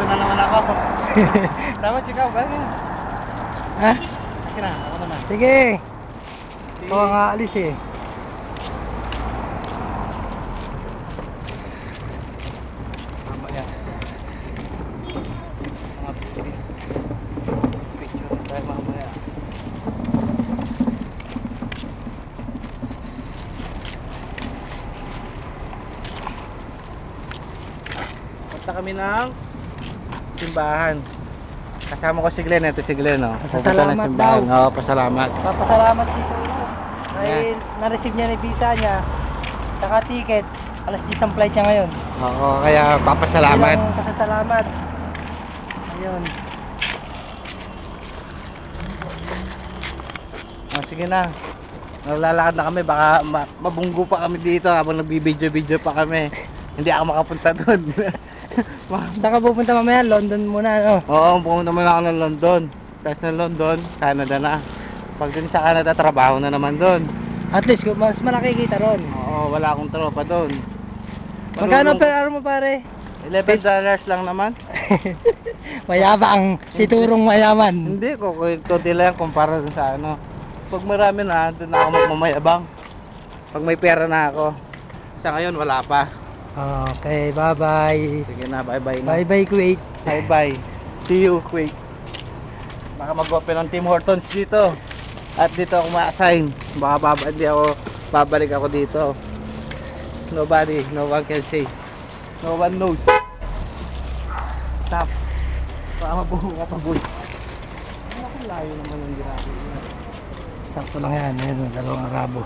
Nandito na naman ako. Tapos ikaw, bakit? Ha? Sige na, ako naman. Sige. Ito ang aalis eh. Mamaya. Mga picture tayo mamaya. Punta kami ng simbahan. Kasama ko si Glenn, ito si Glenn, oh. Pupunta ng Pasalamat simbahan. daw. Oo, pasalamat. Papasalamat dito. Dahil na-receive niya ni visa niya. Saka ticket. Alas 10 ang flight niya ngayon. Oo, kaya papasalamat. Bilang pasasalamat. Ayun. Oh, sige na. Naglalakad na kami, baka mabunggo pa kami dito habang nagbibideo-video pa kami. Hindi ako makapunta doon. Saan ka pupunta mamaya? London muna, no? Oo, pumunta muna ako ng London. Tapos ng London, Canada na. Pag dun sa Canada, trabaho na naman doon. At least, mas malaki kita ron. Oo, wala akong tropa doon. Magkano per hour mo, pare? $11 lang naman. Mayabang. Si Turong mayaman. Hindi, konti lang kumpara dun sa ano. Pag marami na, doon na ako magmamayabang. Pag may pera na ako. Sa ngayon, wala pa. Okay, bye-bye. Sige na, bye-bye na. Bye-bye, Kuwait. Bye-bye. See you, Kuwait. Baka mag-open ng Tim Hortons dito. At dito ako ma-assign. Baka babalik ako dito. Nobody, no one can say. No one knows. Stop. Baka mabuho ka pa, boy. Ano kung layo naman ang ginagawa? Sakto lang yan. Ayan, dalawang rabo.